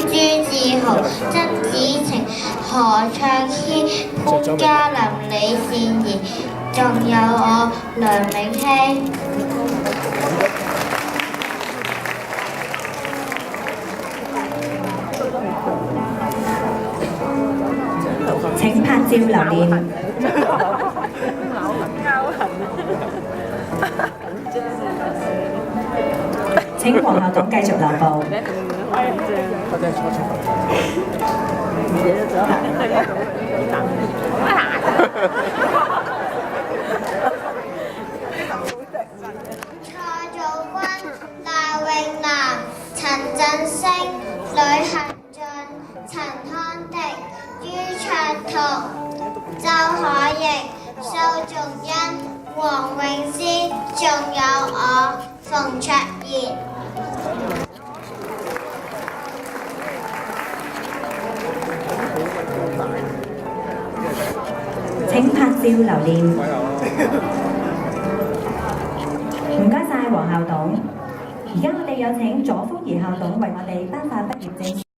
朱志豪、曾子晴、何卓軒、潘嘉琳、李善儀，仲有我梁永熙。請拍照留念。請皇后黨繼續留步。蔡祖君、賴永南、陳振聲、呂行俊、陳康迪、于卓彤、周海瑩、蘇仲恩、黃詠詩，仲有我馮卓賢。請拍照留念。唔該晒皇后黨。而家我哋有請左福儀校董為我哋頒發畢業證書。